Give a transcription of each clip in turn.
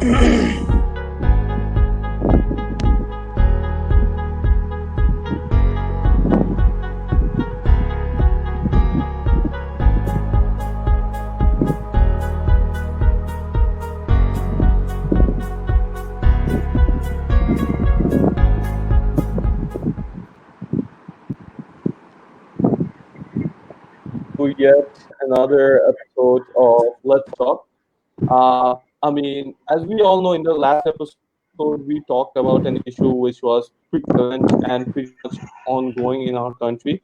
To yet another episode of Let's Talk. I mean, as we all know, in the last episode, we talked about an issue which was prevalent and pretty much ongoing in our country.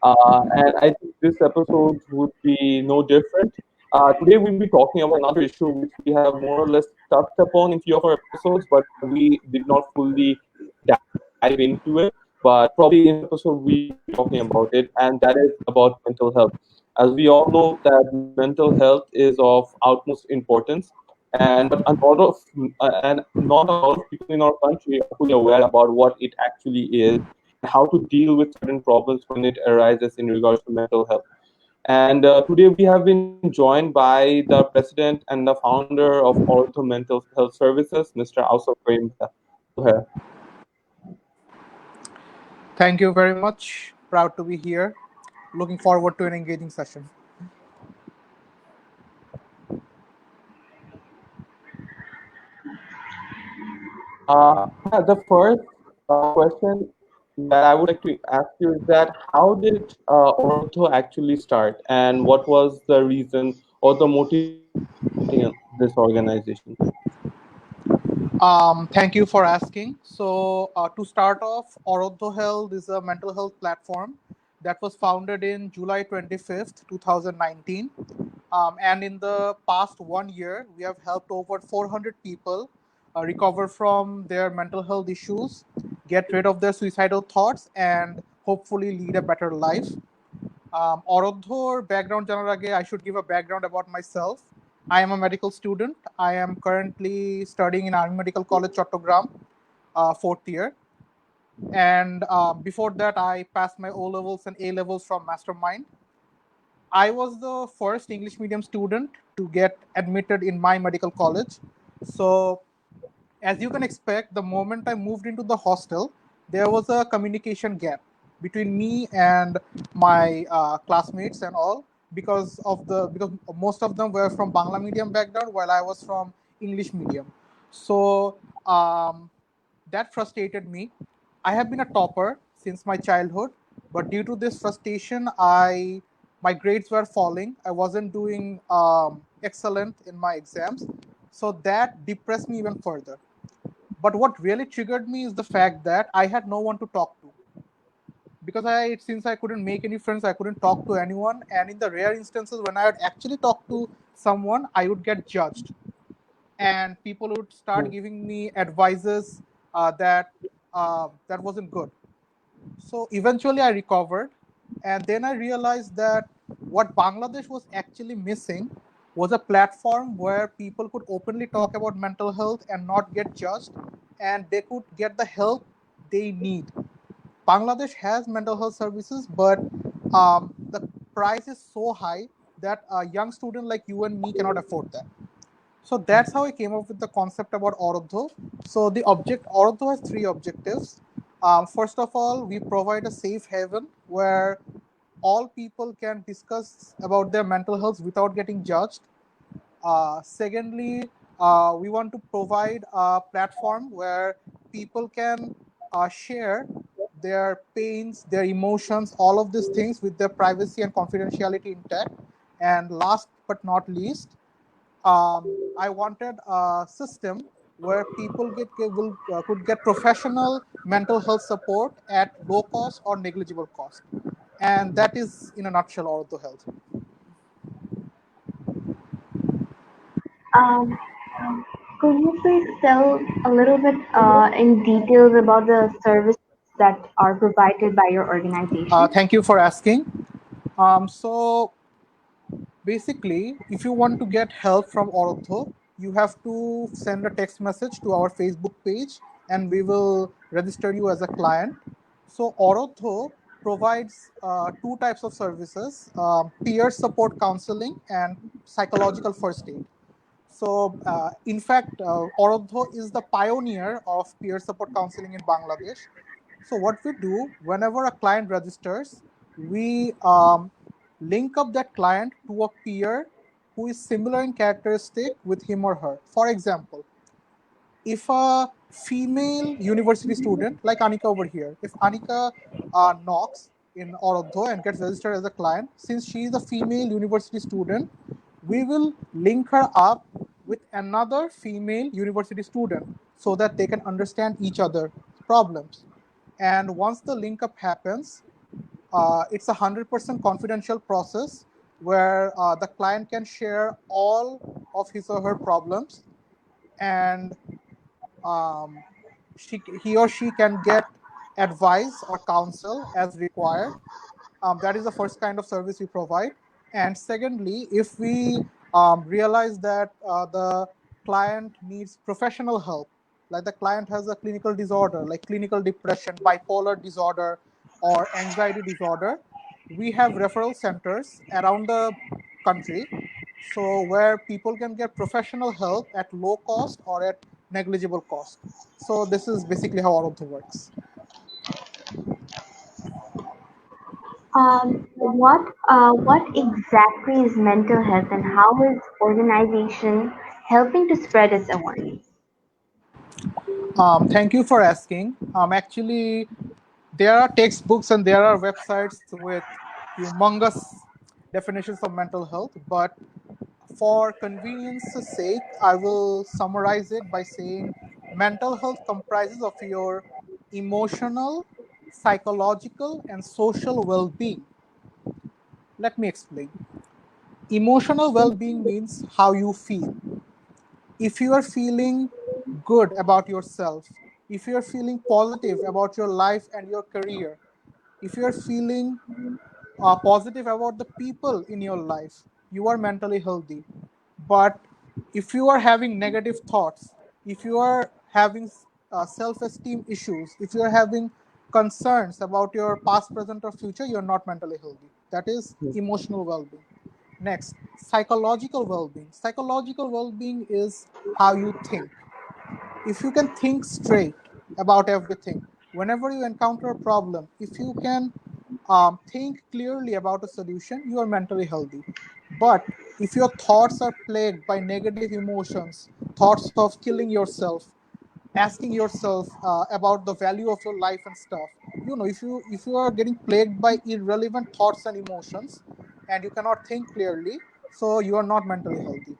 And I think this episode would be no different. Today, we'll be talking about another issue which we have more or less touched upon in few of our episodes, but we did not fully dive into it. But probably in this episode, we'll be talking about it, and that is about mental health. As we all know, that mental health is of utmost importance, and but a lot of and not a lot of people in our country are fully aware about what it actually is and how to deal with certain problems when it arises in regards to mental health. And today we have been joined by the president and the founder of Oroddho Mental Health Services, Mr. Ausaf Karim. Hello, here. Thank you very much. Proud to be here. Looking forward to an engaging session. The first question that I would like to ask you is that how did Oroddho actually start, and what was the reason or the motivation for starting this organization? Thank you for asking. So, to start off, Oroddho Health is a mental health platform that was founded in July 25th, 2019. And in the past 1 year, we have helped over 400 people recover from their mental health issues, get rid of their suicidal thoughts, and hopefully lead a better life. Oroddhoর background জানার আগে I should give a background about myself. I am a medical student. I am currently studying in Army Medical College, Chattogram, 4th year. And before that, I passed my O-levels and A-levels from Mastermind. I was the first English medium student to get admitted in my medical college. So, as you can expect, the moment I moved into the hostel, there was a communication gap between me and my classmates and all because most of them were from Bangla medium background while I was from English medium. So um, that frustrated me. I have been a topper since my childhood, but due to this frustration, my grades were falling. I wasn't doing excellent in my exams, so that depressed me even further. But what really triggered me is the fact that I had no one to talk to. Because since I couldn't make any friends, I couldn't talk to anyone. And in the rare instances when I would actually talk to someone, I would get judged. And people would start giving me advices that wasn't good. So eventually I recovered. And then I realized that what Bangladesh was actually missing was a platform where people could openly talk about mental health and not get judged, and they could get the help they need. Bangladesh has mental health services, but the price is so high that a young student like you and me cannot afford that. So that's how I came up with the concept about Oroddho. So Oroddho has three objectives. First of all, we provide a safe haven where all people can discuss about their mental health without getting judged. Secondly, we want to provide a platform where people can share their pains, their emotions, all of these things with their privacy and confidentiality intact. And last but not least, I wanted a system where people could get professional mental health support at low cost or negligible cost. And that is, in a nutshell, Oroddho Health. Um, could you please tell a little bit in details about the services that are provided by your organization? Thank you for asking. So basically, if you want to get help from Oroddho, you have to send a text message to our Facebook page and we will register you as a client. So Oroddho provides two types of services, peer support counseling and psychological first aid. In fact, Oroddho is the pioneer of peer support counseling in Bangladesh. So, what we do whenever a client registers, we link up that client to a peer who is similar in characteristic with him or her. For example, if a female university student like Anika over here, if Anika knocks in Oroddho and gets registered as a client, since she is a female university student, we will link her up with another female university student so that they can understand each other's problems. And once the link up happens, it's a 100% confidential process where the client can share all of his or her problems, and um, he or she can get advice or counsel as required. That is the first kind of service we provide. And secondly, if we realize that the client needs professional help, like the client has a clinical disorder, like clinical depression, bipolar disorder, or anxiety disorder, we have referral centers around the country, so where people can get professional help at low cost or at negligible cost. So this is basically how Oroddho works. What exactly is mental health and how is organization helping to spread its awareness? Thank you for asking. Actually, there are textbooks and there are websites with humongous definitions of mental health, but for convenience's sake, I will summarize it by saying mental health comprises of your emotional, psychological, and social well-being. Let me explain. Emotional well-being means how you feel. If you are feeling good about yourself, if you are feeling positive about your life and your career, if you are feeling positive about the people in your life, you are mentally healthy. But if you are having negative thoughts, if you are having self esteem issues, if you are having concerns about your past, present, or future, you are not mentally healthy. That is emotional well being. Next, psychological well being. Psychological well being is how you think. If you can think straight about everything, whenever you encounter a problem, if you can think clearly about a solution, you are mentally healthy. But if your thoughts are plagued by negative emotions, thoughts of killing yourself, asking yourself about the value of your life and stuff, if you are getting plagued by irrelevant thoughts and emotions, and you cannot think clearly, so you are not mentally healthy.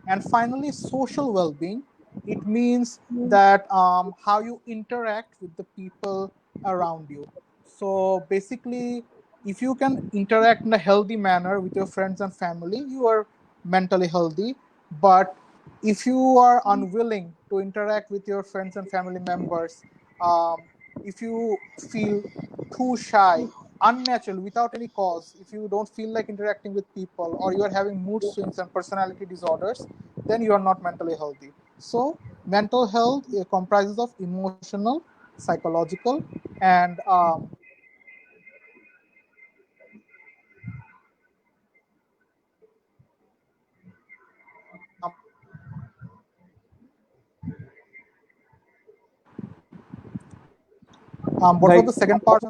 And finally, social well-being. It means that how you interact with the people around you. So basically, if you can interact in a healthy manner with your friends and family, you are mentally healthy. But if you are unwilling to interact with your friends and family members, um, if you feel too shy, unnatural, without any cause, if you don't feel like interacting with people, or you are having mood swings and personality disorders, then you are not mentally healthy. So, mental health comprises of emotional, psychological, and what was Like, the second part?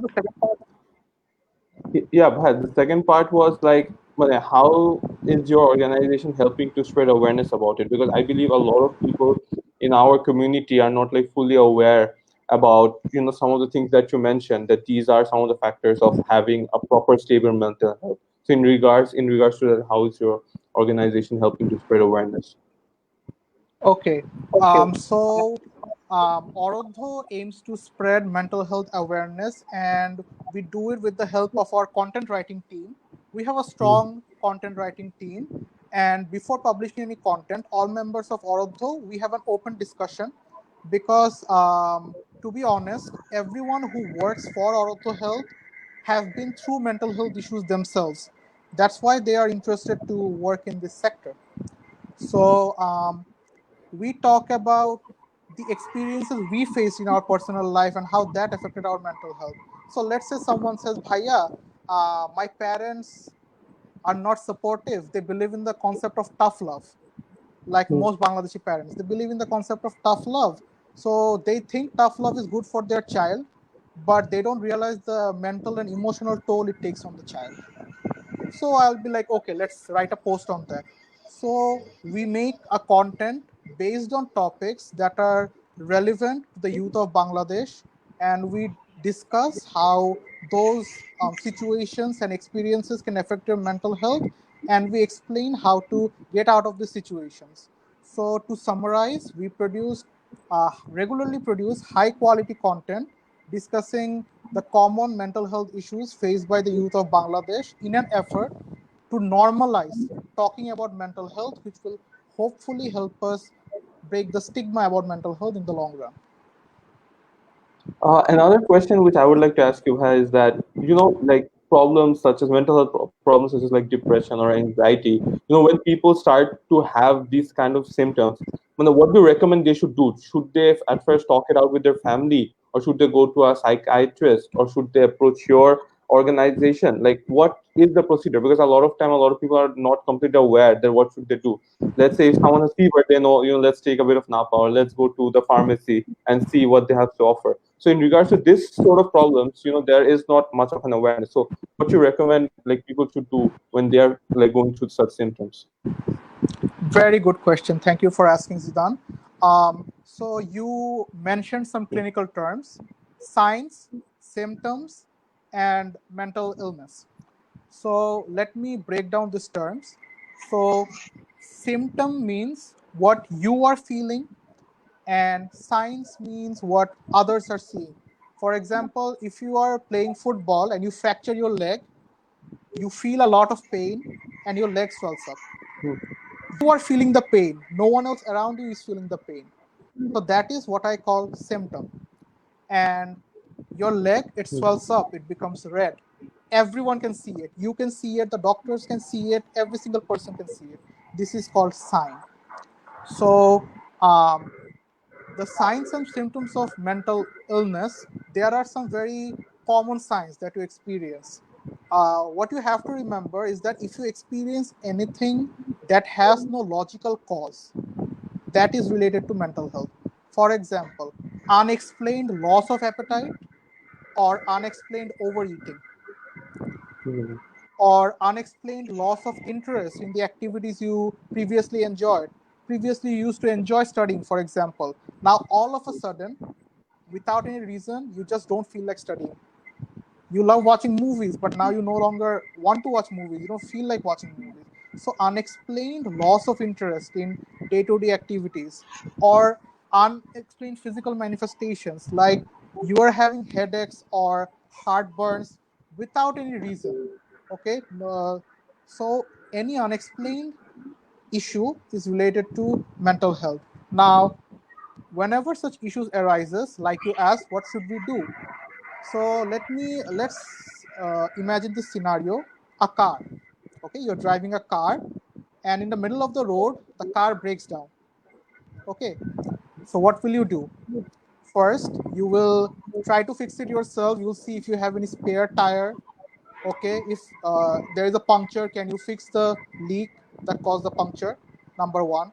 yeah, but the second part was like, well, how is your organization helping to spread awareness about it? Because I believe a lot of people in our community are not like fully aware about, some of the things that you mentioned, that these are some of the factors of having a proper stable mental health. So in regards to that, how is your organization helping to spread awareness? Okay. Oroddho aims to spread mental health awareness, and we do it with the help of our content writing team. We have a strong content writing team, and before publishing any content, all members of Oroddho, we have an open discussion, because, to be honest, everyone who works for Oroddho Health have been through mental health issues themselves. That's why they are interested to work in this sector. So, we talk about the experiences we faced in our personal life and how that affected our mental health. So let's say someone says, Bhaiya, my parents are not supportive. They believe in the concept of tough love. like most Bangladeshi parents. They believe in the concept of tough love. So they think tough love is good for their child, but they don't realize the mental and emotional toll it takes on the child. So I'll be like, okay, let's write a post on that. So we make a content based on topics that are relevant to the youth of Bangladesh, and we discuss how those situations and experiences can affect your mental health, and we explain how to get out of the situations. So to summarize, we regularly produce high quality content discussing the common mental health issues faced by the youth of Bangladesh in an effort to normalize talking about mental health, which will hopefully help us break the stigma about mental health in the long run. Another question which I would like to ask you is that, like problems such as mental health problems such as like depression or anxiety, when people start to have these kind of symptoms, what do you recommend they should do? Should they at first talk it out with their family, or should they go to a psychiatrist, or should they approach your organization? Like, what is the procedure? Because a lot of time, a lot of people are not completely aware that what should they do. Let's say if someone has fever, they know, let's take a bit of napa, or let's go to the pharmacy and see what they have to offer. So in regards to this sort of problems, there is not much of an awareness. So what you recommend like people should do when they are like going through such symptoms? Very good question. Thank you for asking, Zidane. So you mentioned some clinical terms: signs, symptoms, and mental illness. So let me break down these terms. So symptom means what you are feeling, and signs means what others are seeing. For example, if you are playing football and you fracture your leg, you feel a lot of pain and your leg swells up. You are feeling the pain. No one else around you is feeling the pain. So that is what I call symptom. And your leg, it swells up, it becomes red. Everyone can see it. You can see it, the doctors can see it, every single person can see it. This is called sign. So the signs and symptoms of mental illness, there are some very common signs that you experience. What you have to remember is that if you experience anything that has no logical cause, that is related to mental health. For example, unexplained loss of appetite, or unexplained overeating, or unexplained loss of interest in the activities you previously enjoyed. Previously, you used to enjoy studying, for example. Now, all of a sudden, without any reason, you just don't feel like studying. You love watching movies, but now you no longer want to watch movies. You don't feel like watching movies. So unexplained loss of interest in day-to-day activities, or unexplained physical manifestations like you are having headaches or heartburns without any reason. Okay, so any unexplained issue is related to mental health. Now, whenever such issues arises, like you asked, what should we do? So let's imagine this scenario: a car. Okay, you're driving a car, and in the middle of the road, the car breaks down. Okay, so what will you do? First, you will try to fix it yourself. You'll see if you have any spare tire. Okay, if there is a puncture, can you fix the leak that caused the puncture? Number one.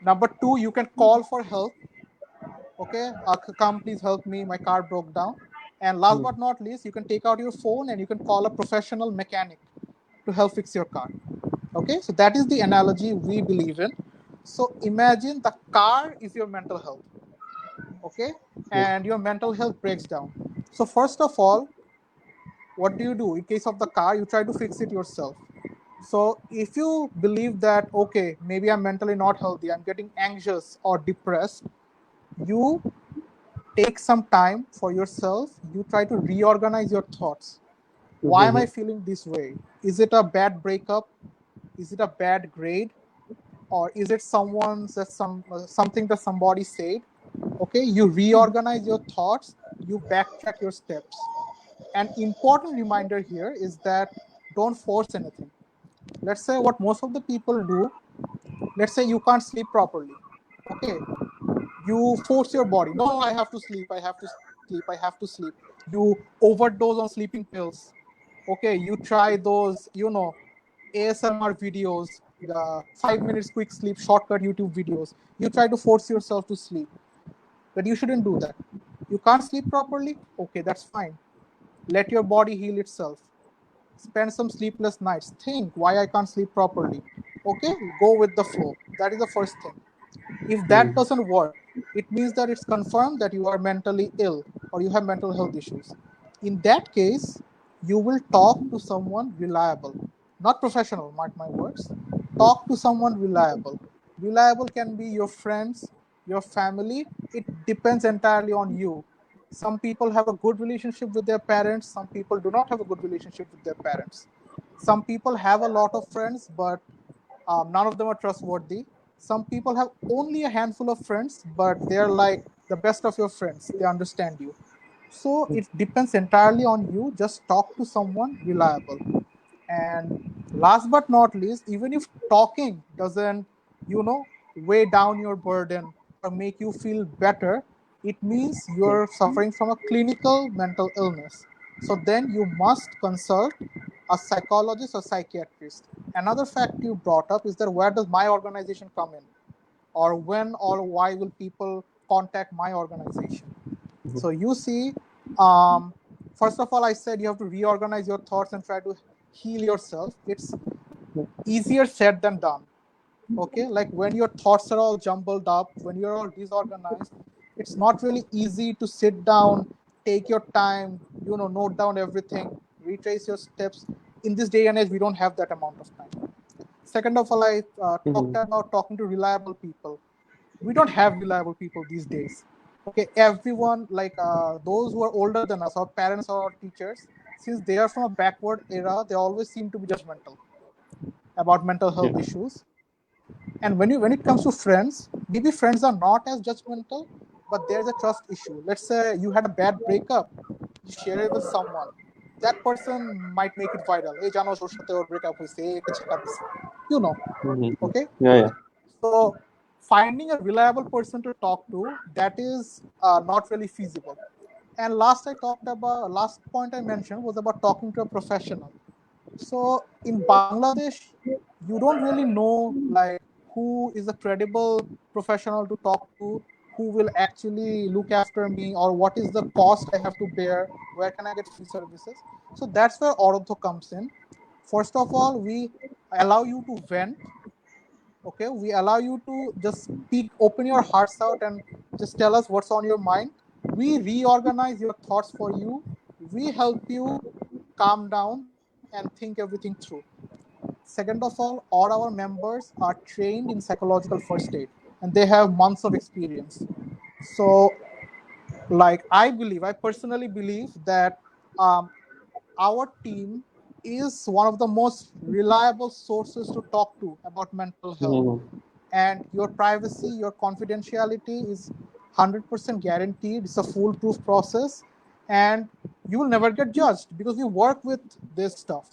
Number two, you can call for help. Okay, come please help me, my car broke down. And last but not least, you can take out your phone and you can call a professional mechanic to help fix your car. Okay, so that is the analogy we believe in. So imagine the car is your mental health. Okay, and your mental health breaks down. So first of all, what do? In case of the car, you try to fix it yourself. So if you believe that, okay, maybe I'm mentally not healthy, I'm getting anxious or depressed, you take some time for yourself. You try to reorganize your thoughts. Why am I feeling this way? Is it a bad breakup? Is it a bad grade? Or is it something that somebody said? Okay, you reorganize your thoughts, you backtrack your steps. An important reminder here is that don't force anything. Let's say what most of the people do, let's say you can't sleep properly. Okay, you force your body. No, I have to sleep. I have to sleep. I have to sleep. You overdose on sleeping pills. Okay, you try those, ASMR videos. the 5 minutes quick sleep shortcut YouTube videos. You try to force yourself to sleep, but you shouldn't do that. You can't sleep properly? Okay, that's fine. Let your body heal itself. Spend some sleepless nights. Think why I can't sleep properly. Okay, go with the flow. That is the first thing. If that doesn't work, it means that it's confirmed that you are mentally ill or you have mental health issues. In that case, you will talk to someone reliable, not professional, mark my words. Talk to someone reliable. Reliable can be your friends, your family. It depends entirely on you. Some people have a good relationship with their parents, some people do not have a good relationship with their parents. Some people have a lot of friends, but none of them are trustworthy. Some people have only a handful of friends, but they're like the best of your friends. They understand you. So it depends entirely on you. Just talk to someone reliable. And last but not least, even if talking doesn't, weigh down your burden or make you feel better, it means you're suffering from a clinical mental illness. So then you must consult a psychologist or psychiatrist. Another fact you brought up is that where does my organization come in? Or when or why will people contact my organization? So you see, um, first of all, I said you have to reorganize your thoughts and try to heal yourself. It's easier said than done. Okay, like when your thoughts are all jumbled up, when you're all disorganized, it's not really easy to sit down, take your time, note down everything, retrace your steps. In this day and age, we don't have that amount of time. Second of all, I talked about talking to reliable people. We don't have reliable people these days. Okay, everyone, like those who are older than us, our parents or our teachers, since they are from a backward era, they always seem to be judgmental about mental health issues. And when it comes to friends, maybe friends are not as judgmental, but there's a trust issue. Let's say you had a bad breakup, you share it with someone. That person might make it viral. Hey, Jano, ওর সাথে ওর breakup হয়েছে, একটা ঝাঁকা দিছে. You know, okay? Yeah, yeah. So finding a reliable person to talk to, that is not really feasible. And last point I mentioned was about talking to a professional. So in Bangladesh, you don't really know like who is a credible professional to talk to, who will actually look after me, or what is the cost I have to bear, where can I get free services. So that's where Oroddho comes in. First of all, we allow you to vent. Okay, we allow you to just speak, open your hearts out and just tell us what's on your mind. We reorganize your thoughts for you. We help you calm down and think everything through. Second of all our members are trained in psychological first aid and they have months of experience. So like I personally believe that um, our team is one of the most reliable sources to talk to about mental health. And your privacy, your confidentiality is 100% guaranteed. It's a foolproof process. And you will never get judged because we work with this stuff.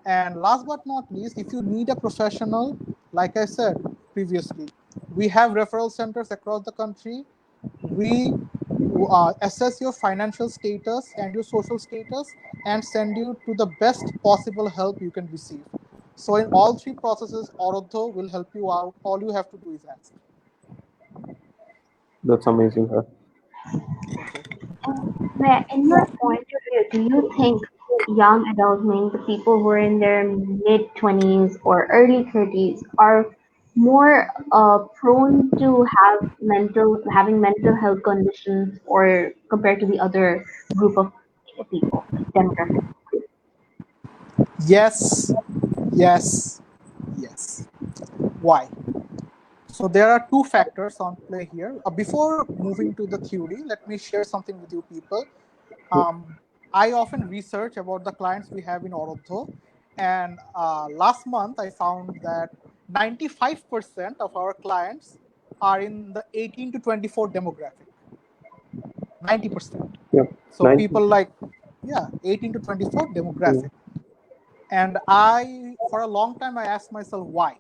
And last but not least, if you need a professional, like I said previously, we have referral centers across the country. We assess your financial status and your social status and send you to the best possible help you can receive. So in all three processes, Oroddho will help you out. All you have to do is ask. That's amazing, sir. In your point of view, do you think young adults, meaning the people who are in their mid 20s or early 30s, are more prone to having mental health conditions, or compared to the other group of people, like demographic? Yes, yes, yes. Why? So there are two factors on play here. Before moving to the theory, let me share something with you people. I often research about the clients we have in Oroddho, and last month I found that 95% of our clients are in the 18 to 24 demographic. 90%. Yeah. So people like, 18 to 24 demographic. And for a long time, I asked myself why.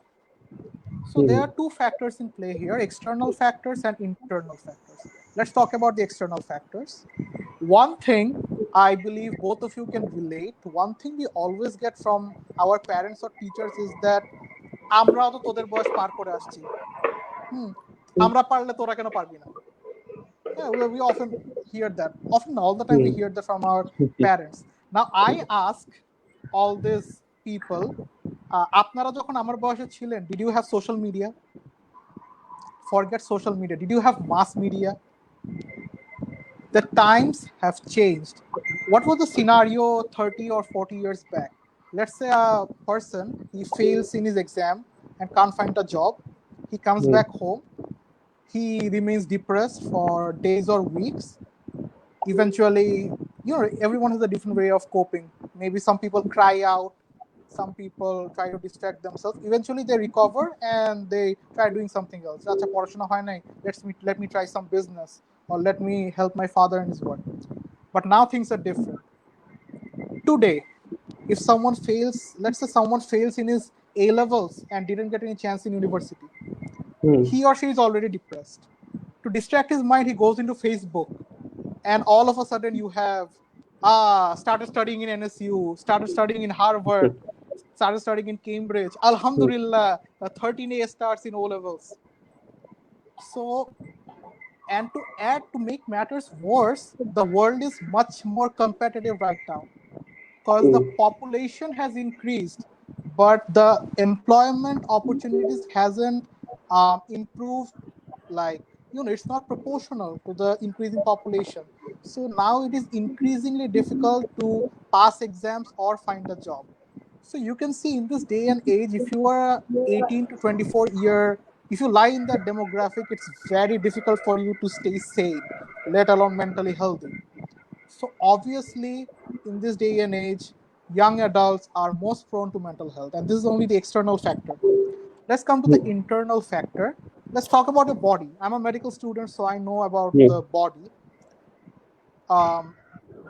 So there are two factors in play here, external factors and internal factors. Let's talk about the external factors. One thing I believe both of you can relate, one thing we always get from our parents or teachers is that আমরাও তো তোদের বয়স পার করে আসছি, আমরা পারলে তোরা কেন পারবি না? Yeah, we often hear that. Often, all the time, we hear that from our parents. Now, I ask all these people, আপনারা যখন আমার বয়সে ছিলেন, did you have social media? Forget social media. Did you have mass media? The times have changed. What was the scenario 30 or 40 years back? Let's say a person, he fails in his exam and can't find a job. He comes back home. He remains depressed for days or weeks. Eventually, everyone has a different way of coping. Maybe some people cry out, some people try to distract themselves. Eventually they recover and they try doing something else. Acha porashona hoy nai, let me try some business, or let me help my father in his work. But now things are different. Today, if someone fails, let's say someone fails in his A levels and didn't get any chance in university, he or she is already depressed. To distract his mind, he goes into Facebook, and all of a sudden you have started studying in NSU, started studying in Harvard, started studying in Cambridge. Alhamdulillah, 13 A starts in O levels. So, and to make matters worse, the world is much more competitive right now, because the population has increased, but the employment opportunities hasn't improved. Like, it's not proportional to the increasing population. So now it is increasingly difficult to pass exams or find a job. So you can see in this day and age, if you are 18 to 24 year, if you lie in that demographic, it's very difficult for you to stay sane, let alone mentally healthy. So obviously, in this day and age, young adults are most prone to mental health, and this is only the external factor. Let's come to the internal factor. Let's talk about the body. I'm a medical student, so I know about the body.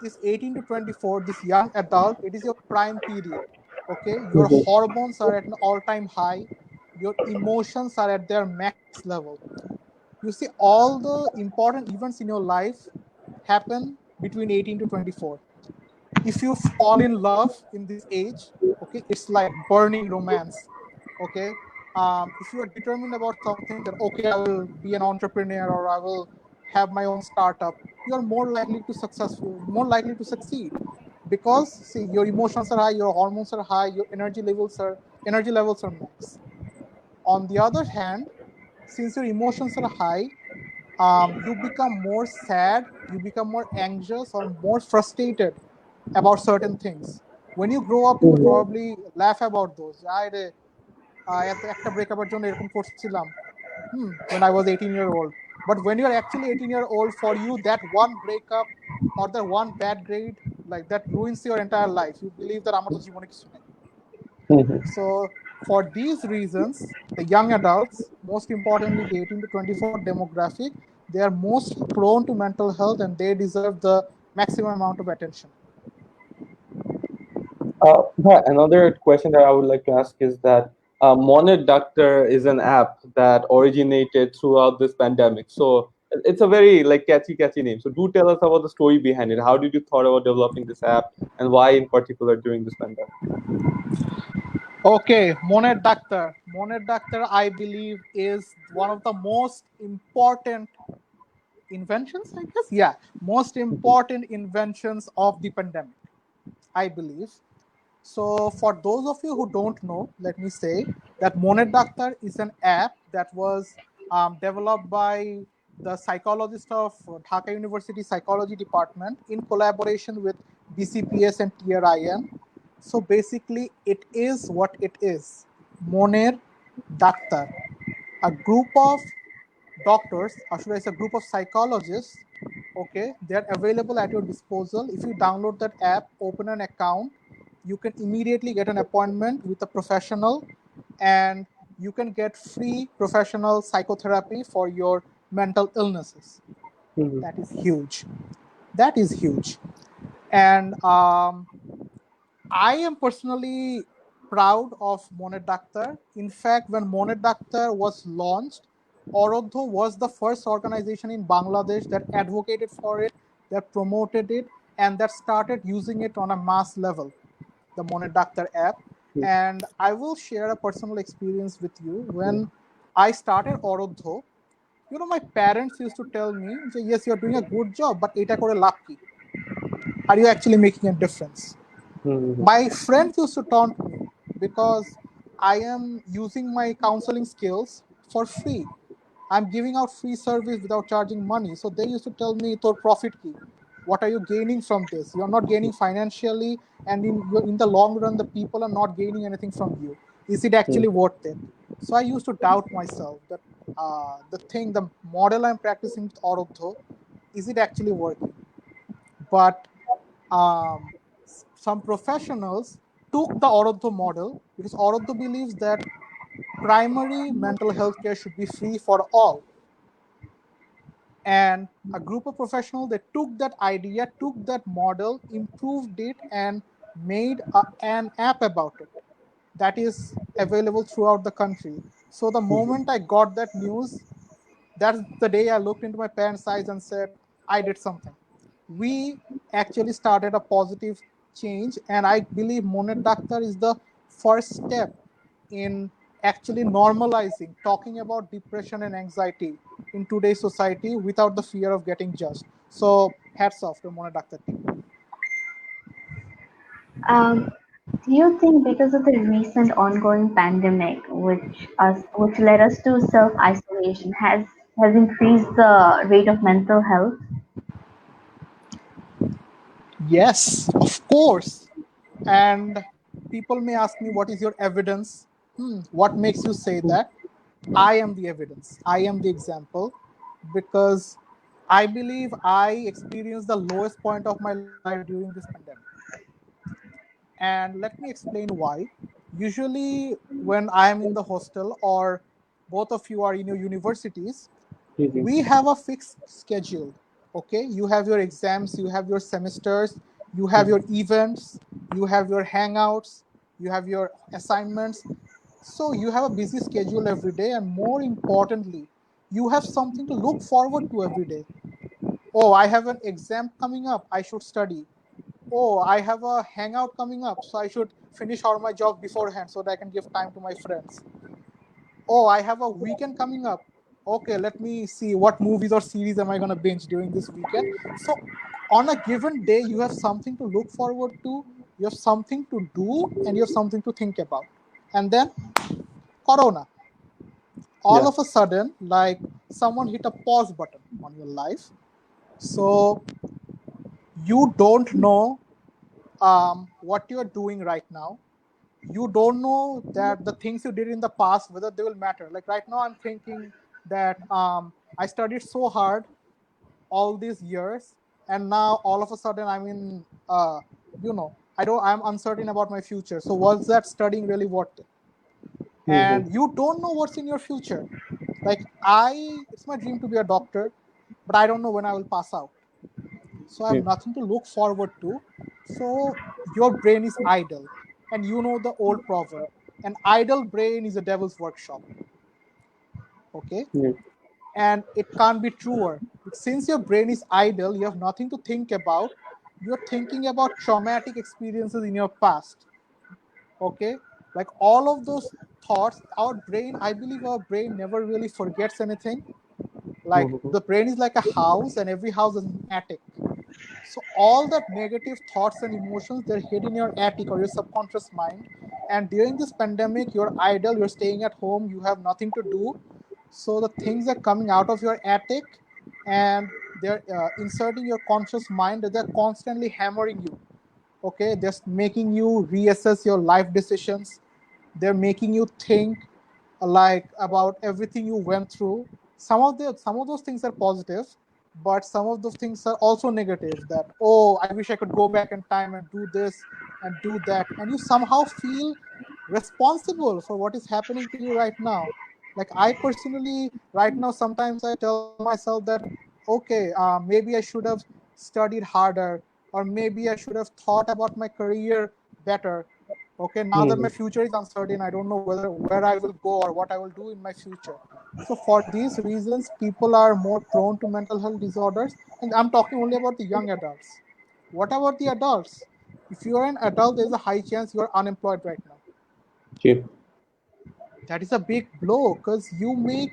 This 18 to 24, this young adult, it is your prime period. Okay, your hormones are at an all-time high. Your emotions are at their max level. You see, all the important events in your life happen between 18 to 24. If you fall in love in this age, okay, it's like burning romance. Okay, if you are determined about something, that okay, I will be an entrepreneur, or I will have my own startup, you are more likely to succeed, because see, your emotions are high, your hormones are high, your energy levels are max. On the other hand, since your emotions are high, you become more sad, you become more anxious, or more frustrated about certain things. When you grow up, you would probably laugh about those. একটা ব্রেকআপের জন্য এরকম করছিলাম when I was 18-year-old. But when you're actually 18-year-old, for you, that one breakup or that one bad grade, like, that ruins your entire life. You believe that আমার তো জীবনে কিছু নেই. So for these reasons, the young adults, most importantly the 18 to 24 demographic, they are most prone to mental health, and they deserve the maximum amount of attention. Another question that I would like to ask is that Monet Doctor is an app that originated throughout this pandemic. So it's a very like catchy name. So do tell us about the story behind it. How did you thought about developing this app, and why in particular during this pandemic? Okay, Monet Doctor. Monet Doctor, I believe, is one of the most important inventions, I guess. Yeah, most important inventions of the pandemic, I believe. So for those of you who don't know, let me say that Monet Doctor is an app that was developed by the psychologist of Dhaka University Psychology Department in collaboration with BCPS and TRIN. So basically, it is what it is. Moner Doctor, a group of doctors, or should I say a group of psychologists, okay, they're available at your disposal. If you download that app, open an account, you can immediately get an appointment with a professional, and you can get free professional psychotherapy for your mental illnesses. That is huge. That is huge. And I am personally proud of Monet Doctor. In fact, when Monet Doctor was launched, Oroddho was the first organization in Bangladesh that advocated for it, that promoted it, and that started using it on a mass level, the Monet Doctor app. And I will share a personal experience with you. When I started Oroddho, my parents used to tell me, yes, you're doing a good job, but এটা করে লাভ কি? Are you actually making a difference? My friends used to taunt me because I am using my counseling skills for free. I'm giving out free service without charging money. So they used to tell me, "Tor profit ki? What are you gaining from this? You're not gaining financially, and in the long run, the people are not gaining anything from you. Is it actually worth it?" So I used to doubt myself that the model I'm practicing with Oroddho, is it actually working? But um, some professionals took the Oroddho model because Oroddho believes that primary mental health care should be free for all. And a group of professionals, they took that idea, took that model, improved it, and made an app about it that is available throughout the country. So the moment I got that news, that's the day I looked into my parents' eyes and said, I did something. We actually started a positive change, and I believe Monet Doctor is the first step in actually normalizing talking about depression and anxiety in today's society without the fear of getting judged. So, hats off to Monet Doctor team. Um, do you think because of the recent ongoing pandemic, which led us to self isolation, has increased the rate of mental health? Yes, of course. And people may ask me, what is your evidence? What makes you say that? I am the evidence. I am the example because I believe I experienced the lowest point of my life during this pandemic. And let me explain why. Usually, when I am in the hostel or both of you are in your universities, we have a fixed schedule. Okay, you have your exams, you have your semesters, you have your events, you have your hangouts, you have your assignments. So you have a busy schedule every day, and more importantly, you have something to look forward to every day. Oh, I have an exam coming up, I should study. Oh, I have a hangout coming up, so I should finish all my job beforehand so that I can give time to my friends. Oh, I have a weekend coming up. Okay, let me see what movies or series am I going to binge during this weekend. So, on a given day, you have something to look forward to, you have something to do, and you have something to think about. And then, Corona. All Yeah. of a sudden, like someone hit a pause button on your life. So, you don't know what you're doing right now. You don't know that the things you did in the past, whether they will matter. Like right now, I'm thinking that I studied so hard all these years, and now all of a sudden I'm in, I'm uncertain about my future. So was that studying really worth it? And you don't know what's in your future. Like it's my dream to be a doctor, but I don't know when I will pass out. So I have nothing to look forward to. So your brain is idle. And you know the old proverb, an idle brain is a devil's workshop. Okay? And it can't be truer. Since your brain is idle, you have nothing to think about. You're thinking about traumatic experiences in your past. Okay? Like all of those thoughts, our brain, I believe our brain never really forgets anything. Like the brain is like a house, and every house is an attic. So all that negative thoughts and emotions, they're hid in your attic or your subconscious mind. And during this pandemic, you're idle, you're staying at home, you have nothing to do. So the things are coming out of your attic, and they're inserting your conscious mind. They're constantly hammering you. Okay, just making you reassess your life decisions. They're making you think like about everything you went through. Some of those things are positive, but some of those things are also negative. That, oh, I wish I could go back in time and do this and do that, and you somehow feel responsible for what is happening to you right now. Like I personally, right now, sometimes I tell myself that, okay, maybe I should have studied harder, or maybe I should have thought about my career better. Okay, now that my future is uncertain, I don't know where I will go or what I will do in my future. So for these reasons, people are more prone to mental health disorders, and I'm talking only about the young adults. What about the adults? If you are an adult, there's a high chance you are unemployed right now. Okay. That is a big blow because you make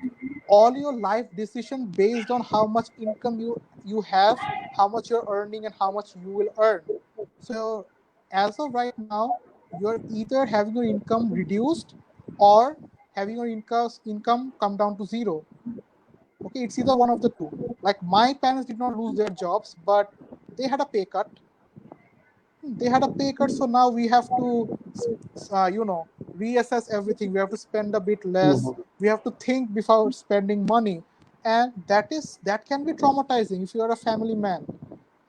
all your life decision based on how much income you have, how much you're earning, and how much you will earn. So as of right now, you're either having your income reduced or having your income come down to zero. Okay, it's either one of the two. Like my parents did not lose their jobs, but they had a pay cut. So now we have to reassess everything. We have to spend a bit less. Mhm. We have to think before spending money, and that can be traumatizing if you are a family man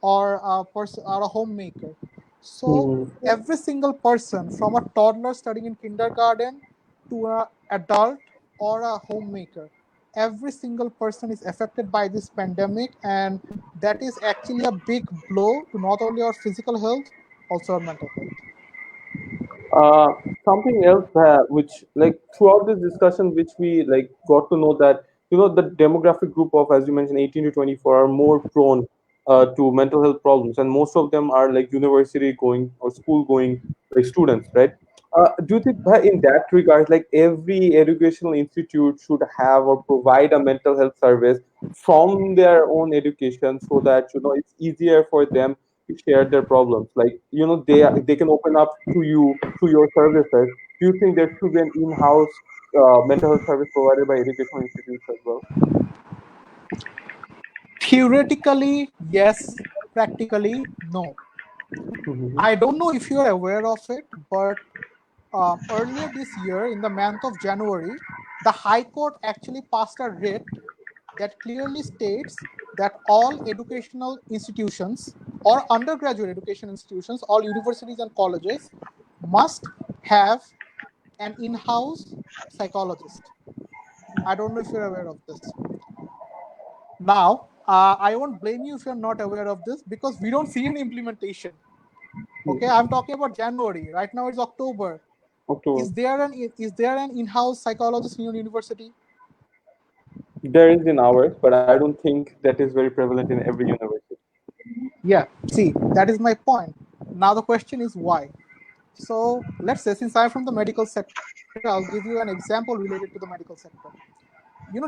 or a person or a homemaker. So Mhm. every single person, from a toddler studying in kindergarten to an adult or a homemaker, every single person is affected by this pandemic, and that is actually a big blow to not only our physical health, also our mental health. Uh, Something else which like throughout this discussion which we like got to know that the demographic group of, as you mentioned, 18 to 24 are more prone to mental health problems, and most of them are like university going or school going like students, right? Do you think in that regard, like every educational institute should have or provide a mental health service from their own education, so that it's easier for them to share their problems? Like they can open up to you through your services. Do you think there should be an in-house mental health service provided by educational institutes as well? Theoretically, yes. Practically, no. Mm-hmm. I don't know if you are aware of it, but earlier this year, in the month of January, the High Court actually passed a writ that clearly states that all educational institutions or undergraduate education institutions, all universities and colleges, must have an in-house psychologist. I don't know if you're aware of this. Now, I won't blame you if you're not aware of this because we don't see any implementation. Okay, I'm talking about January. Right now it's October. October. Is there an in-house psychologist in your university? There is in ours, but I don't think that is very prevalent in every university. Yeah. See, that is my point. Now the question is why. So let's say, since I'm from the medical sector, I'll give you an example related to the medical sector.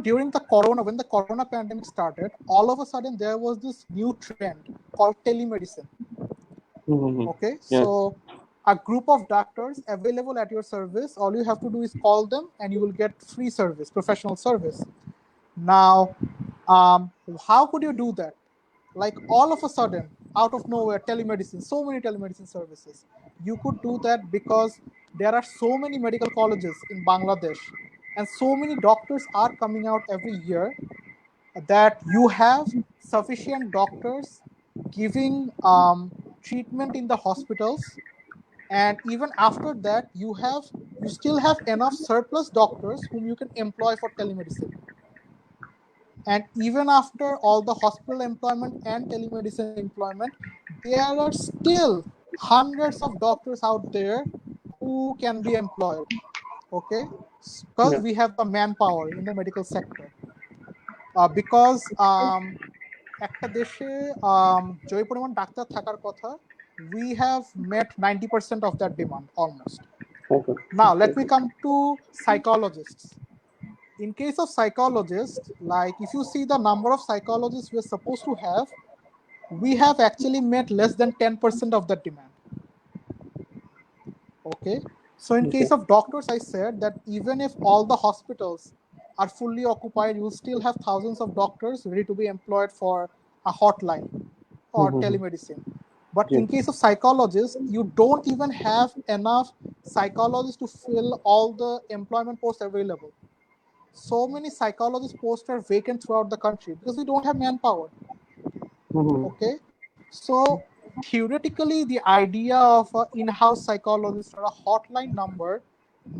During the corona, when the corona pandemic started, all of a sudden there was this new trend called telemedicine. Mm-hmm. Okay, Yes. so a group of doctors available at your service, all you have to do is call them and you will get free service, professional service. Now, how could you do that? Like all of a sudden, out of nowhere, telemedicine, so many telemedicine services. You could do that because there are so many medical colleges in Bangladesh and so many doctors are coming out every year that you have sufficient doctors giving treatment in the hospitals, and even after that you still have enough surplus doctors whom you can employ for telemedicine. And even after all the hospital employment and telemedicine employment, there are still hundreds of doctors out there who can be employed. Okay, because Yeah. we have the manpower in the medical sector. Because একটা দেশে যে পরিমাণ doctor থাকার কথা, we have met 90% of that demand almost. Okay. Now let Okay. me come to psychologists. In case of psychologists, like if you see the number of psychologists we're supposed to have, we have actually met less than 10% of that demand. Okay, so in Okay. case of doctors, I said that even if all the hospitals are fully occupied, you'll still have thousands of doctors ready to be employed for a hotline or Mm-hmm. telemedicine. But Yes. in case of psychologists, you don't even have enough psychologists to fill all the employment posts available. So many psychologist posts are vacant throughout the country because we don't have manpower. Mm-hmm. Okay, so theoretically, the idea of an in-house psychologist or a hotline number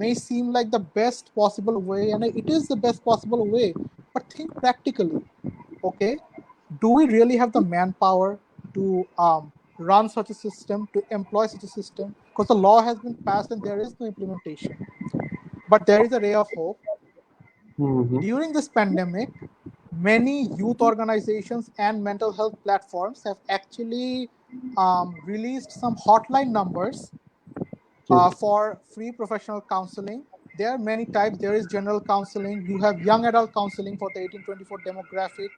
may seem like the best possible way, and it is the best possible way. But think practically. Okay, do we really have the manpower to run such a system, to employ such a system? Because the law has been passed and there is no implementation. But there is a ray of hope. Mm-hmm. During this pandemic, many youth organizations and mental health platforms have actually released some hotline numbers Yes. for free professional counseling. There are many types. There is general counseling. You have young adult counseling for the 18-24 demographic.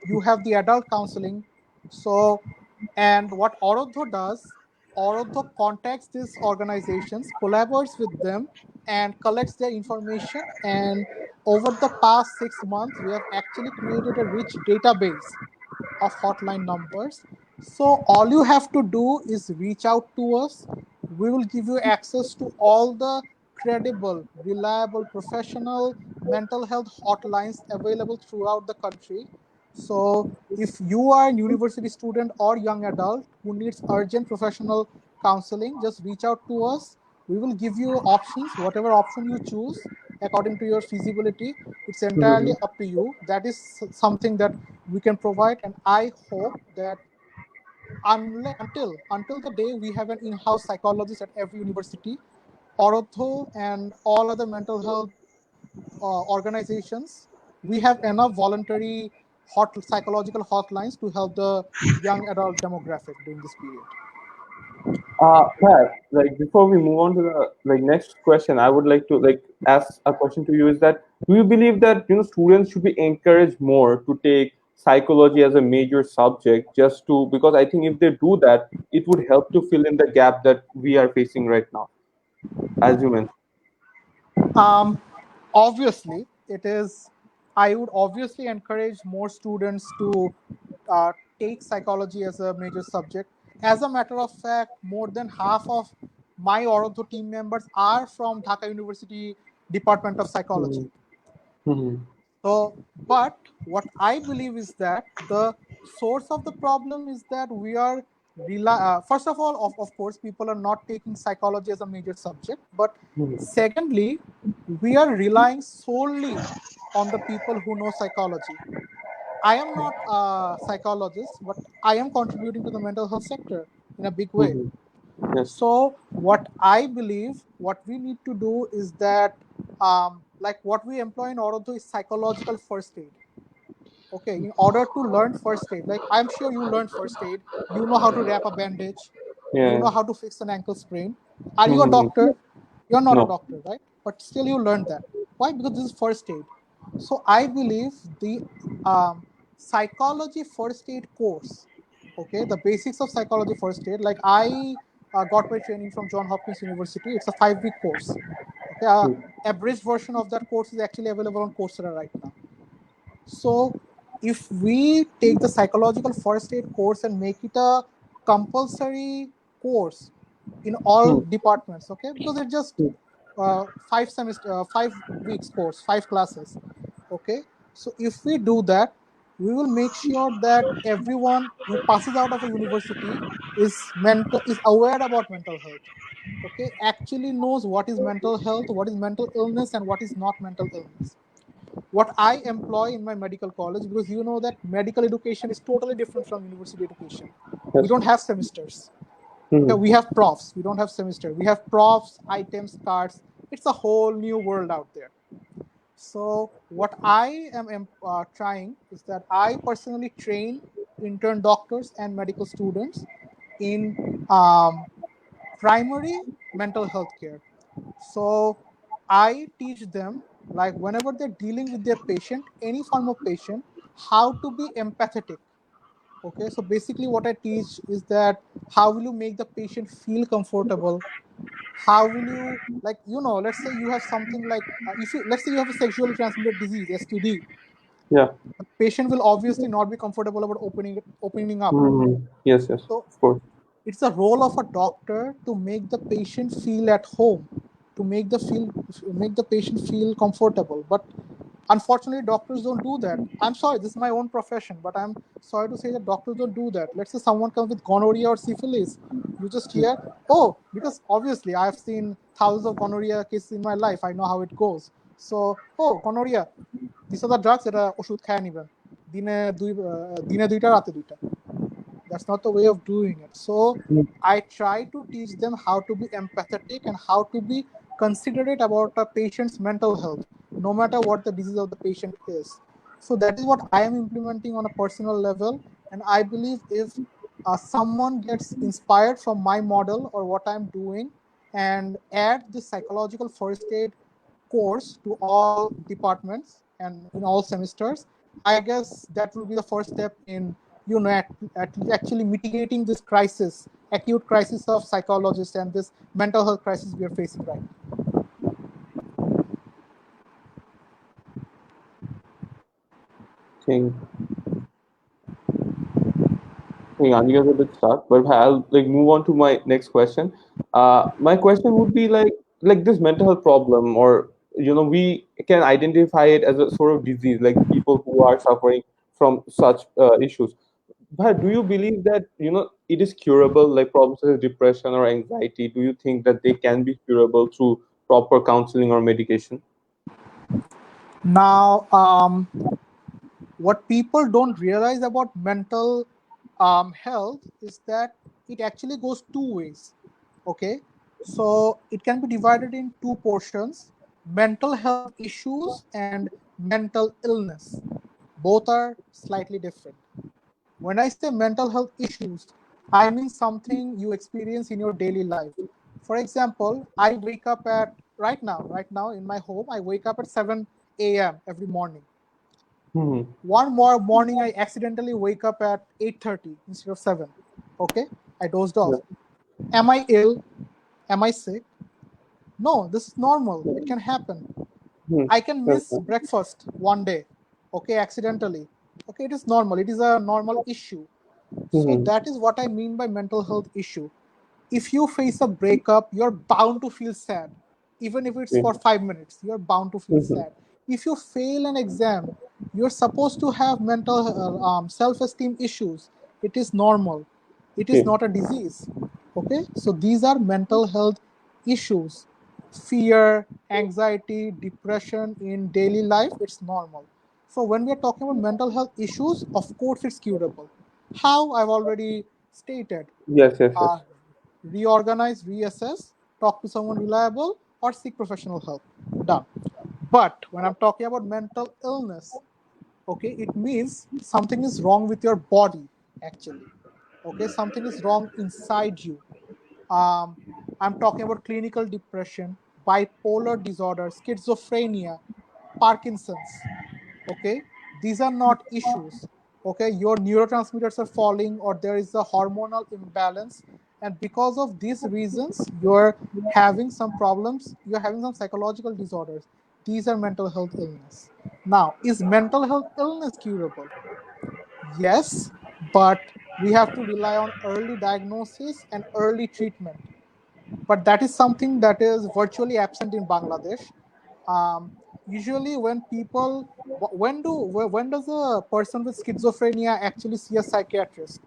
You have the adult counseling. So, and what Oroddho does, Oroddho contacts these organizations, collaborates with them, and collects their information. And over the past 6 months, we have actually created a rich database of hotline numbers. So all you have to do is reach out to us. We will give you access to all the credible, reliable, professional mental health hotlines available throughout the country. So if you are a university student or young adult who needs urgent professional counseling, just reach out to us. We will give you options, whatever option you choose according to your feasibility. It's entirely Mhm. up to you. That is something that we can provide, and I hope that until the day we have an in-house psychologist at every university, Oroddho and all other mental health organizations, we have enough voluntary psychological hotlines to help the young adult demographic during this period. Pat, like before we move on to the like next question, I would like to like ask a question to you is that do you believe that students should be encouraged more to take psychology as a major subject just to because I think if they do that, it would help to fill in the gap that we are facing right now, as you mentioned. Um, Obviously, it is. I would obviously encourage more students to take psychology as a major subject. As a matter of fact, more than half of my Oroddho team members are from Dhaka University Department of Psychology. Mhm. Mhm. So, but what I believe is that the source of the problem is that we are first of all, of course, people are not taking psychology as a major subject. But Mhm. secondly, we are relying solely on the people who know psychology. I am not a psychologist, but I am contributing to the mental health sector in a big way. Mhm. Yes. So, what I believe, what we need to do is that, like what we employ in Oroddho is psychological first aid. Okay, in order to learn first aid, like I'm sure you learned first aid, you know how to wrap a bandage, you Yeah. know how to fix an ankle sprain. Are you a Mhm. doctor? You're not a No. doctor, right? But still you learned that. Why? Because this is first aid. So I believe the psychology first aid course, okay, the basics of psychology first aid, like I got my training from John Hopkins University. It's a 5-week course. Okay, Mhm. abridged version of that course is actually available on Coursera right now. So, if we take the psychological first aid course and make it a compulsory course in all Mhm. departments, okay, because it's just 5 weeks course, 5 classes, okay. So, if we do that, we will make sure that everyone who passes out of a university is aware about mental health, okay, actually knows what is mental health, what is mental illness, and what is not mental illness. What I employ in my medical college, because you know that medical education is totally different from university education. We Yes. don't have semesters. Okay, Mhm. we have profs. We don't have semester. We have profs, items, cards. It's a whole new world out there. So what I am trying is that I personally train intern doctors and medical students in primary mental health care. So I teach them, like whenever they're dealing with their patient, any form of patient, how to be empathetic. Okay, so basically what I teach is that how will you make the patient feel comfortable? How will you, like, let's say you have something like, if you let's say you have a sexually transmitted disease, STD, Yeah. the patient will obviously not be comfortable about opening up. Mhm. Yes. Yes. So Of course. it's the role of a doctor to make the patient feel at home, to make the patient feel comfortable. But unfortunately, doctors don't do that. I'm sorry, this is my own profession, but I'm sorry to say that doctors don't do that. Let's say someone comes with gonorrhea or syphilis, you just hear, oh, because obviously I've seen thousands of gonorrhea cases in my life. I know how it goes. So, oh, gonorrhea, these are the drugs that ওষুধ খায় নিবেন দিনে দুইটা রাতে দুইটা. That's not the way of doing it. So I try to teach them how to be empathetic and how to be considerate about a patient's mental health, no matter what the disease of the patient is. So that is what I am implementing on a personal level. And I believe if someone gets inspired from my model or what I'm doing, and add the psychological first aid course to all departments and in all semesters, I guess that will be the first step in at actually mitigating this crisis, acute crisis of psychologists and this mental health crisis we are facing right now. think Aniga's a bit stuck, but I'll like move on to my next question. My question would be like this mental health problem, or we can identify it as a sort of disease, like people who are suffering from such issues. But do you believe that it is curable, like problems such as depression or anxiety? Do you think that they can be curable through proper counseling or medication? Now, what people don't realize about mental health is that it actually goes two ways. Okay, so it can be divided in two portions: mental health issues and mental illness. Both are slightly different. When I say mental health issues, I mean something you experience in your daily life. For example, I wake up at right now in my home, I wake up at 7 a.m. every morning. Hmm. One more morning, I accidentally wake up at 8:30 instead of 7. Okay, I dozed Yeah. off. Am I ill? Am I sick? No, this is normal. It can happen. Hmm. I can Yes, miss breakfast one day. Okay, accidentally. Okay, it is normal. It is a normal issue. So hmm. that is what I mean by mental health issue. If you face a breakup, you're bound to feel sad. Even if it's Yeah. for 5 minutes, you're bound to feel Mhm. sad. If you fail an exam, you're supposed to have mental self-esteem issues. It is normal. It is Yeah. not a disease. Okay, so these are mental health issues. Fear, anxiety, depression in daily life, it's normal. So when we are talking about mental health issues, of course it's curable. How? I've already stated. Yes, yes, uh, yes. Reorganize, reassess, talk to someone reliable, or seek professional help. Done. But when I'm talking about mental illness, okay, it means something is wrong with your body, actually. Okay, something is wrong inside you. Um, I'm talking about clinical depression, bipolar disorder, schizophrenia, Parkinson's. Okay, these are not issues. Okay, your neurotransmitters are falling or there is a hormonal imbalance, and because of these reasons you're having some problems, you're having some psychological disorders. These are mental health illness. Now, is mental health illness curable? Yes, but we have to rely on early diagnosis and early treatment, but that is something that is virtually absent in Bangladesh. Usually, when people, when does a person with schizophrenia actually see a psychiatrist?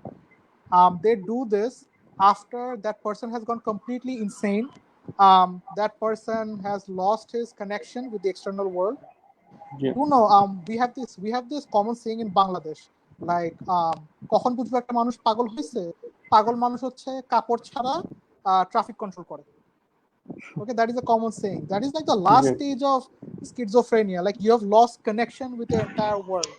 They do this after that person has gone completely insane. That person has lost his connection with the external world. Yeah. We have this common saying in Bangladesh, like কখন বুঝবো একটা মানুষ পাগল হয়েছে, পাগল মানুষ হচ্ছে কাপড় ছাড়া ট্রাফিক কন্ট্রোল করে। Okay, that is a common saying. That is like the last Yeah. stage of schizophrenia, like you have lost connection with your entire world.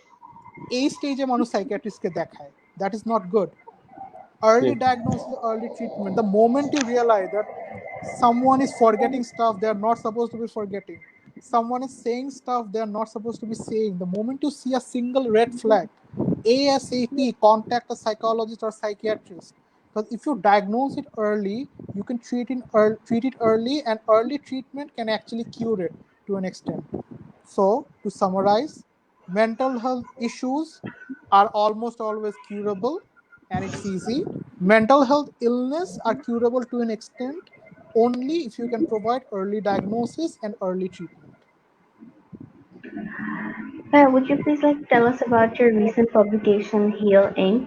এই স্টেজে মানুষ সাইকিয়াট্রিস্টকে দেখায়, that is not good. Yeah. Early diagnosis, early treatment. The moment you realize that someone is forgetting stuff they are not supposed to be forgetting, someone is saying stuff they are not supposed to be saying, the moment you see a single red flag, ASAP contact a psychologist or psychiatrist. Because if you diagnose it early, you can treat it early, and early treatment can actually cure it to an extent. So, to summarize, mental health issues are almost always curable and it's easy. Mental health illness are curable to an extent only if you can provide early diagnosis and early treatment. Would you please like tell us about your recent publication, Heal Inc.?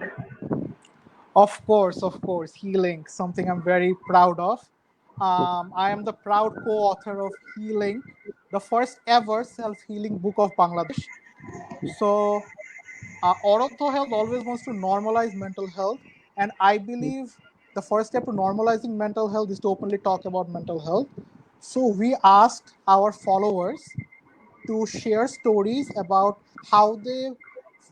Of course, Healing, something I'm very proud of. I am the proud co-author of Healing, the first ever self-healing book of Bangladesh. So, Oroddho Health always wants to normalize mental health, and I believe the first step to normalizing mental health is to openly talk about mental health. So we asked our followers to share stories about how they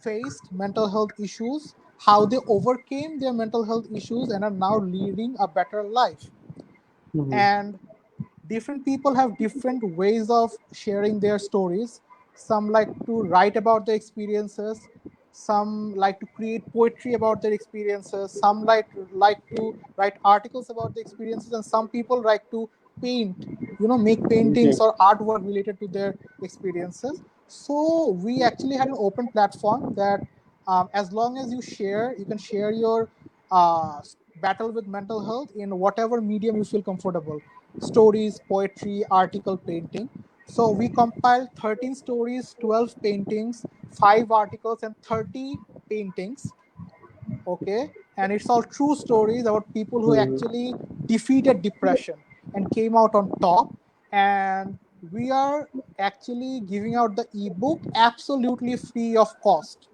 faced mental health issues, how they overcame their mental health issues, and are now leading a better life. And different people have different ways of sharing their stories. Some like to write about their experiences, some like to create poetry about their experiences, some like to write articles about the experiences, and some people like to paint, make paintings or artwork related to their experiences. So we actually had an open platform that, as long as you share, you can share your uh, battle with mental health in whatever medium you feel comfortable: stories, poetry, article, painting. So we compiled 13 stories, 12 paintings, 5 articles, and 30 paintings. Okay. And it's all true stories about people who actually defeated depression and came out on top. And we are actually giving out the ebook absolutely free of cost.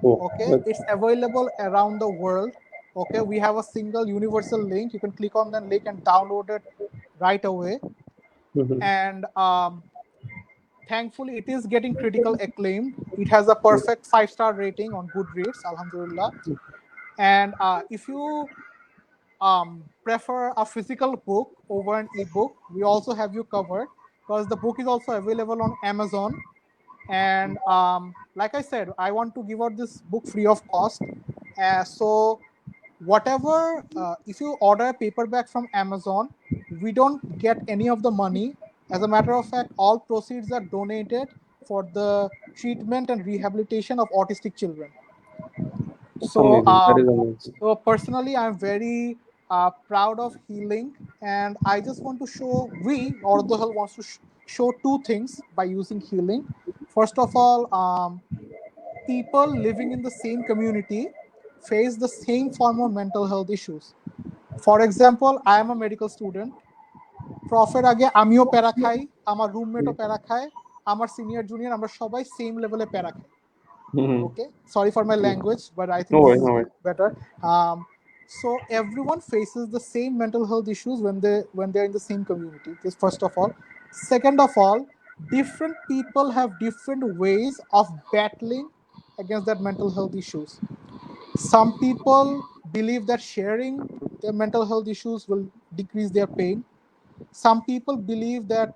Oh, Okay, it's available around the world. Okay, we have a single universal link. You can click on that link and download it right away. And thankfully, it is getting critical acclaim. It has a perfect 5-star rating on Goodreads, Alhamdulillah. And if you prefer a physical book over an ebook, we also have you covered, because the book is also available on Amazon. And like I said, I want to give out this book free of cost. So whatever, if you order a paperback from Amazon, we don't get any of the money. As a matter of fact, all proceeds are donated for the treatment and rehabilitation of autistic children. that's So, amazing. That is amazing. so personally, I'm very proud of healing, and I just want to show, Oroddho Health wants to show two things by using healing. First of all, people living in the same community face the same form of mental health issues. For example, I am a medical student. প্রফের আগে আমিও প্যারা খাই, আমার রুমমেটও প্যারা খায়, আমার senior junior আমরা সবাই সেম লেভেলে প্যারা খাই। Okay, sorry for my language, but I think No this worries, is no worries. better. So everyone faces the same mental health issues when they're in the same community. This first of all. Second of all, different people have different ways of battling against that mental health issues. Some people believe that sharing their mental health issues will decrease their pain. Some people believe that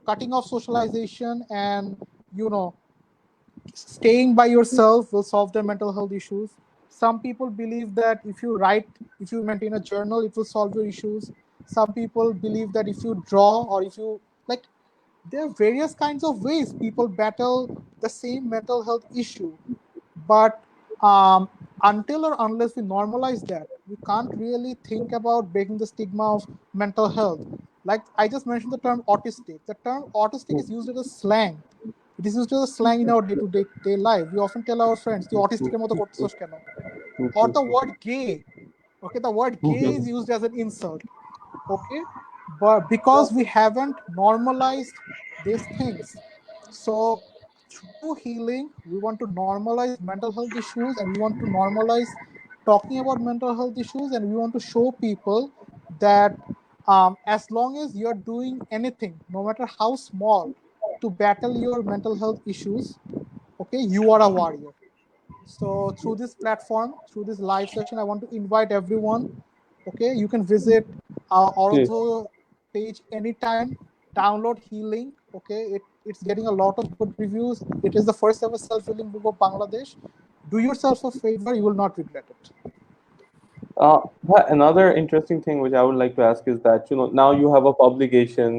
cutting off socialization and, you know, staying by yourself will solve their mental health issues. Some people believe that if you write, if you maintain a journal, it will solve your issues. Some people believe that if you draw, or if you like, there are various kinds of ways people battle the same mental health issue. But until or unless we normalize that, we can't really think about breaking the stigma of mental health. Like I just mentioned the term autistic. The term autistic is used as a slang. It is used as a slang in our day-to-day life. We often tell our friends, "The autistic moto kortesos keno?" Or the word "gay." Okay, the word "gay" is used as an insult. Okay, but because we haven't normalized these things, so through healing we want to normalize mental health issues, and we want to normalize talking about mental health issues, and we want to show people that as long as you're doing anything, no matter how small, to battle your mental health issues, okay, you are a warrior. So through this platform, through this live session, I want to invite everyone. Okay, you can visit our Yes. Oroddho page anytime. Download Healing. Okay, it's getting a lot of good reviews. It is the first ever self-healing book of Bangladesh. Do yourself a favor; you will not regret it. Another interesting thing which I would like to ask is that now you have a publication.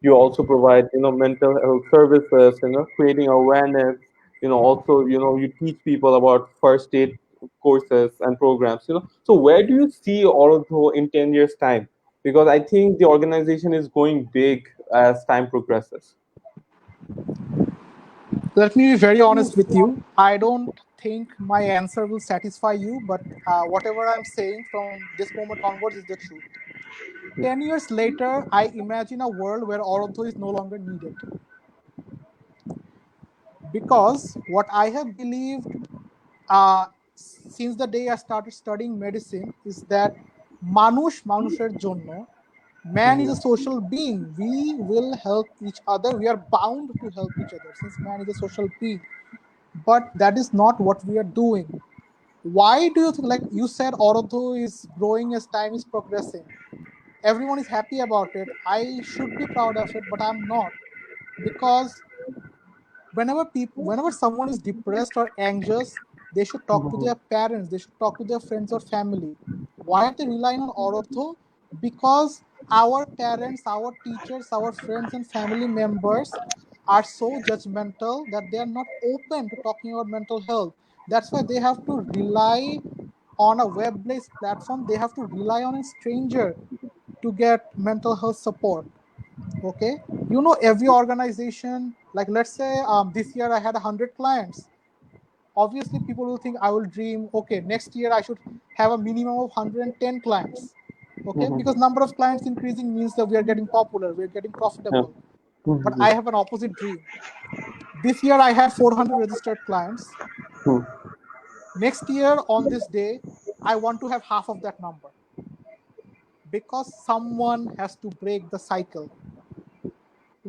You also provide mental health services. Creating awareness. Also you teach people about first aid courses and programs. So where do you see Oroddho in 10 years time? Because I think the organization is going big as time progresses. Let me be very honest with you. I don't think my answer will satisfy you, but whatever I'm saying from this moment onwards is the truth. 10 years later, I imagine a world where Oroddho is no longer needed. Because what I have believed since the day I started studying medicine is that Manush Manusher Jonno, man is a social being. We will help each other. We are bound to help each other since man is a social being. But that is not what we are doing. Why do you think, like you said, Oroddho is growing as time is progressing? everyone is happy about it. I should be proud of it, but I'm not, because whenever someone is depressed or anxious, they should talk to their parents, they should talk to their friends or family. Why are they relying on Oroddho? Because our parents, our teachers, our friends and family members are so judgmental that they are not open to talking about mental health. That's why they have to rely on a web-based platform, they have to rely on a stranger to get mental health support. Okay, every organization, like let's say this year I had 100 clients. Obviously people will think, I will dream, okay, next year I should have a minimum of 110 clients. Okay, because number of clients increasing means that we are getting popular, we are getting Yeah. profitable. But I have an opposite dream. This year I had 400 registered clients. Next year on this day I want to have half of that number, because someone has to break the cycle.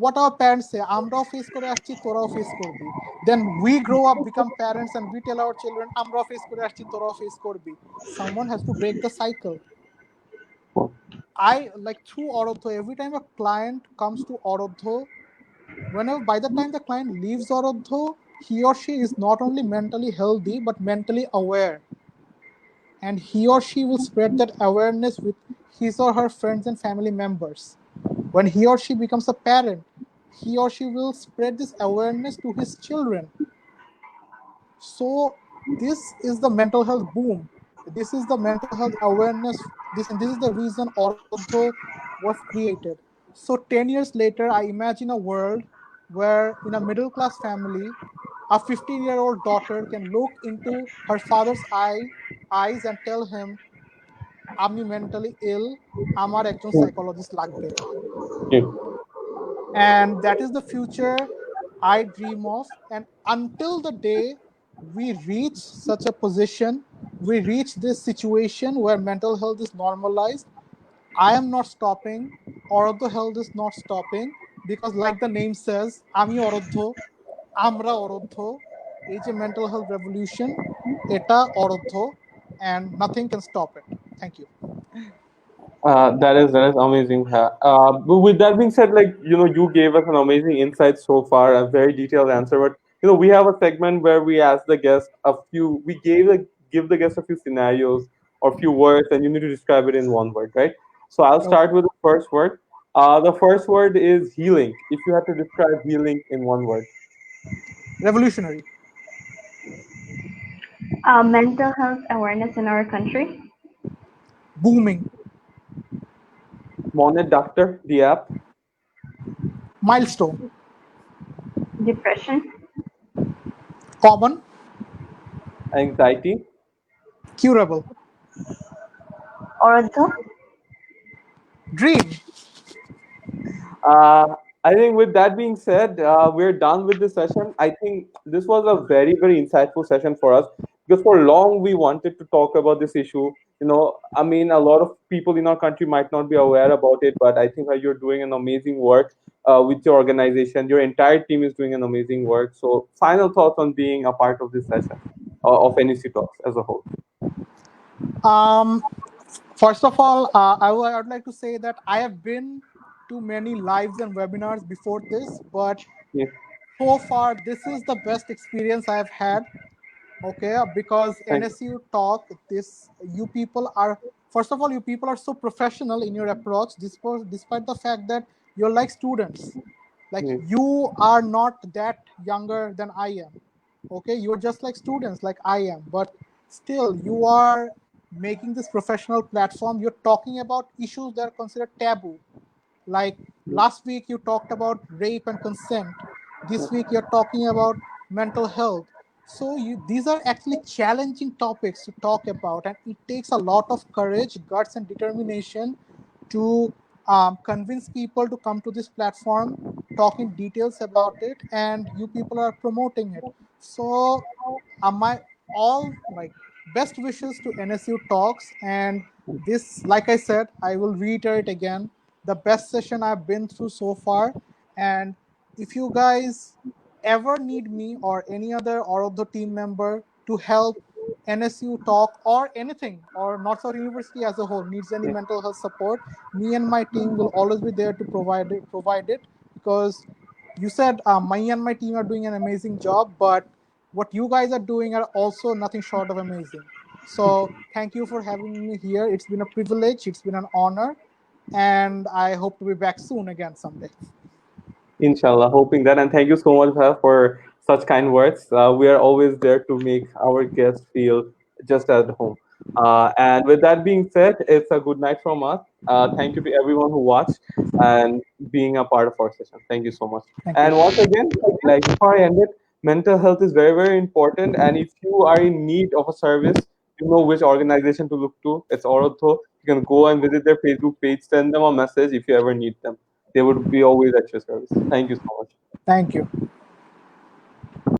What our parents say, আমরাও face করে আসছি, তোরাও face করবি। Then we grow up, become parents, and we tell our children, আমরাও face করে আসছি, তোরাও face করবি। Someone has to break the cycle. I like through Oroddho, every time a client comes to Oroddho, whenever by the time the client leaves Oroddho, he or she is not only mentally healthy but mentally aware, and he or she will spread that awareness with his or her friends and family members. When he or she becomes a parent, he or she will spread this awareness to his children. So this is the mental health boom. This is the mental health awareness. This is the reason Oroddho was created. So 10 years later, I imagine a world where in a middle class family, a 15-year-old daughter can look into her father's eyes and tell him, আমি mentally ill, আমার একজন psychologist লাগবে. Yeah. And that is the future I dream of. And until the day we reach such a position, we reach this situation where mental health is normalized, I am not stopping. Oroddho Health is not stopping, because, like the name says, আমি অরোধ্য, আমরা অরোধ্য, এই যে mental health revolution, এটা অরোধ্য, and nothing can stop it. Thank you. That is amazing. But with that being said, like you gave us an amazing insight so far, a very detailed answer. But we have a segment where we ask the guest a few. We give the guest a few scenarios or few words, and you need to describe it in one word, right? So I'll Okay. start with the first word. The first word is healing. If you had to describe healing in one word, Revolutionary. Mental health awareness in our country. Booming. Monet Doctor, the app, Milestone. Depression. Common. anxiety. Curable. Oroddho. Dream. I think with that being said, we're done with this session. I think this was a very, very insightful session for us because for long we wanted to talk about this issue. I mean, a lot of people in our country might not be aware about it, but I think you're doing an amazing work with your organization. Your entire team is doing an amazing work. So, final thoughts on being a part of this session of NEC Talks as a whole. Um, First of all, I would like to say that I have been to many lives and webinars before this, but Yeah, so far this is the best experience I have had. Okay, because thank NSU talk, this you people are, first of all, you people are so professional in your approach, despite the fact that you're like students. Like you. you are not that younger than I am. Okay, you're just like students like I am, but still you are making this professional platform. You're talking about issues that are considered taboo. Like last week you talked about rape and consent. This week you're talking about mental health. So these are actually challenging topics to talk about, and it takes a lot of courage, guts, and determination to convince people to come to this platform, talk in details about it, and you people are promoting it. So my all like best wishes to NSU Talks, and this, like I said, I will reiterate again, the best session I've been through so far. And if you guys ever need me or any other Oroddho team member to help NSU Talk or anything, or North South University as a whole needs any mental health support, me and my team will always be there to provide it, because you said me and my team are doing an amazing job, but what you guys are doing are also nothing short of amazing. So thank you for having me here. It's been a privilege. It's been an honor, and I hope to be back soon again someday. Inshallah, hoping that. And thank you so much, Bhav, for such kind words. We are always there to make our guests feel just at home. And with that being said, it's a good night from us. Thank you to everyone who watched and being a part of our session. Thank you so much. Thank And once you. again, like before I end it, mental health is very, very important. And if you are in need of a service, you know which organization to look to. It's Oroddho. You can go and visit their Facebook page, send them a message if you ever need them. They would be always at your service. Thank you so much. Thank you.